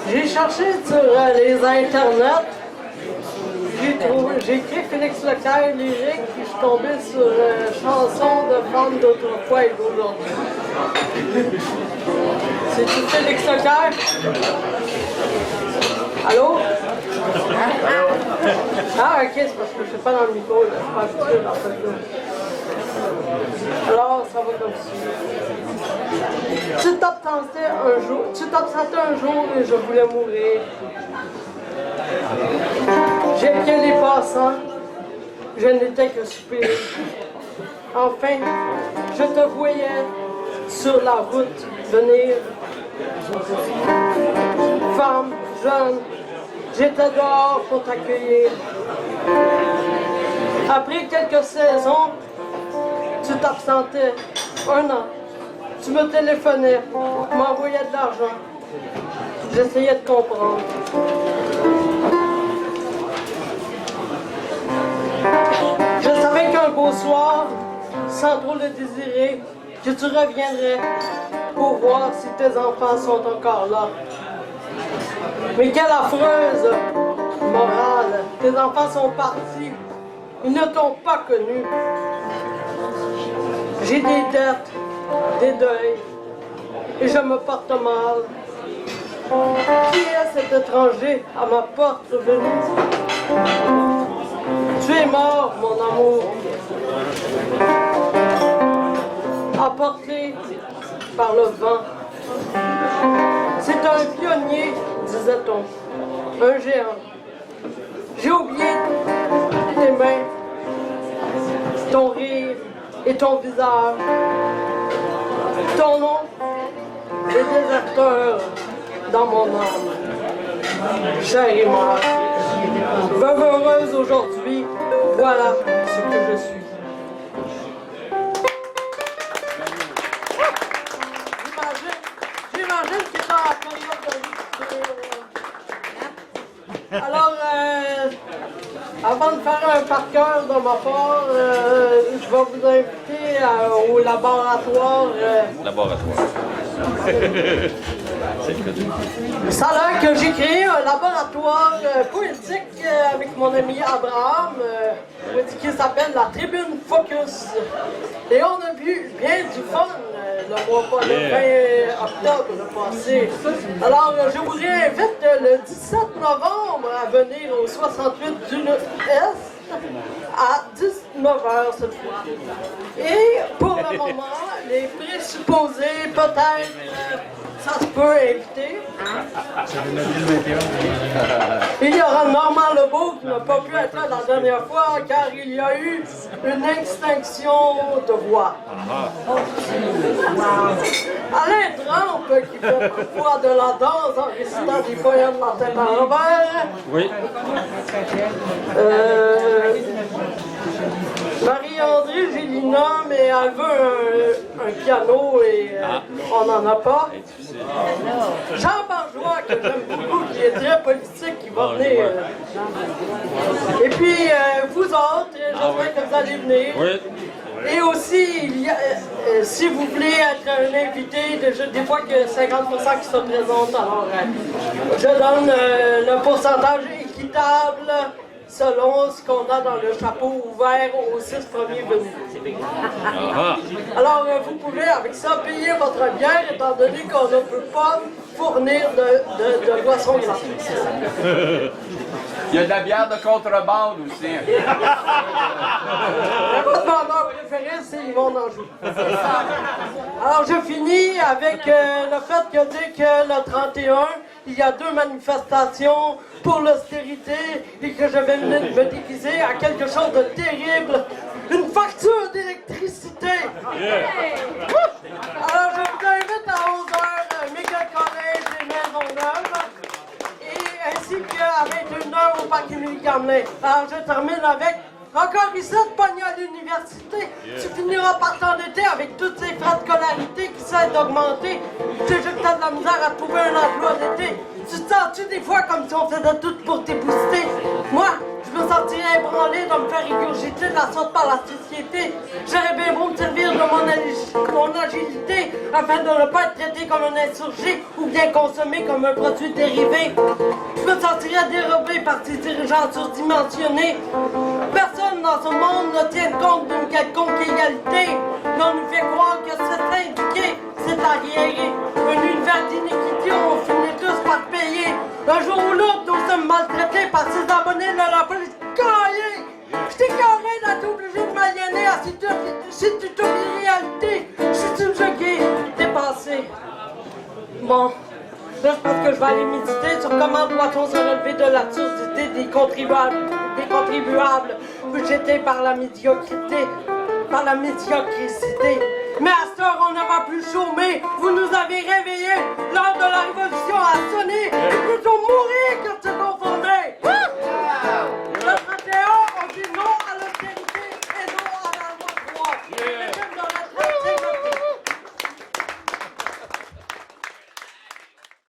j'ai cherché sur les internets. J'ai écrit Félix Leclerc lyrique, puis je suis tombé sur chansons de femmes d'autrefois et d'aujourd'hui. C'est-tu Félix Leclerc? Allô? Ah, ok, c'est parce que je suis pas dans le micro, là. Je suis pas habitué dans cette là. Alors, ça va comme ça. Tu t'absentais un jour et je voulais mourir. J'épiais les passants, je n'étais que soupiré. Enfin, je te voyais sur la route venir. Femme, jeune, j'étais dehors pour t'accueillir. Après quelques saisons, tu t'absentais 1 an. Tu me téléphonais, m'envoyais de l'argent. J'essayais de comprendre. Je savais qu'un beau soir, sans trop le désirer, que tu reviendrais pour voir si tes enfants sont encore là. Mais quelle affreuse morale! Tes enfants sont partis. Ils ne t'ont pas connu. J'ai des dettes, des deuils, et je me porte mal. Qui est cet étranger à ma porte venu? Tu es mort, mon amour, emporté par le vent. C'est un pionnier, disait-on, un géant. J'ai oublié tes mains, ton rire et ton visage, ton nom est déserteur dans mon âme. Chère et mère, veuve heureuse aujourd'hui, voilà ce que je suis. J'imagine qu'il est dans la période de vie. Alors, avant de faire un par cœur de ma part, je vais vous inviter au laboratoire. Laboratoire. Ça a l'air que j'ai créé un laboratoire poétique avec mon ami Abraham, qui s'appelle la Tribune Focus. Et on a vu bien du fun le 20 octobre passé. Alors, je vous réinvite le 17 novembre à venir au 68 du Est à 19h cette fois. Et pour le moment, les présupposés, peut-être, ça se peut inviter. Il y aura Normand Lebeau qui n'a pas pu être là la dernière fois car il y a eu une extinction de voix. Alain Trempe qui fait parfois de la danse en récitant des poèmes de la tête à l'envers. Oui. Marie-André Gélina, mais elle veut un piano et on n'en a pas. Jean Barjois, que j'aime beaucoup, qui est très politique, qui va venir. Et puis, vous autres, j'espère que vous allez venir. Oui. Et aussi, il y a, si vous voulez être un invité, des fois que 50% qui se présentent, alors je donne le pourcentage équitable selon ce qu'on a dans le chapeau ouvert aux 6 premiers venus. Alors, vous pouvez avec ça payer votre bière, étant donné qu'on ne peut pas fournir de boissons gratuites. Il y a de la bière de contrebande aussi. Votre vendeur préféré, c'est Yvon Danjou. Alors, je finis avec le fait que dès que le 31, il y a 2 manifestations pour l'austérité et que je vais me déguiser à quelque chose de terrible, une facture d'électricité. Alors, je vous invite à 11h, Miguel Collège et Maisonneuve, et ainsi qu'à 21h au parc Émilie Gamelin. Alors, je termine avec encore ici, de pogner à l'université. Tu finiras par t'endetter avec toutes ces frais de scolarité qui cessent d'augmenter. Tu sais que t'as de la misère à trouver un emploi d'été. Tu te sens-tu des fois comme si on faisait tout pour t'ébooster? Moi, je Je me sentirais ébranlé de me faire régurgiter de la sorte par la société. J'aurais bien beau me servir de mon agilité afin de ne pas être traité comme un insurgé ou bien consommé comme un produit dérivé. Je me sentirais dérobé par ces dirigeants surdimensionnés. Personne dans ce monde ne tient compte d'une quelconque égalité. Mais on nous fait croire que c'est syndiqué, c'est arriéré. Un univers d'iniquité où on finit tous par payer. Un jour ou l'autre, nous sommes maltraités par ces abonnés de la police caillée. J'étais carré d'être obligé de m'aliéner à cette réalité. Je suis une joguée dépassée. Bon, là, je pense que je vais aller méditer sur comment doit-on se relever de l'absurdité des contribuables budgétés par la médiocrité, par la médiocrité. Mais à cette heure, on ne va plus chômer. Vous nous avez réveillés.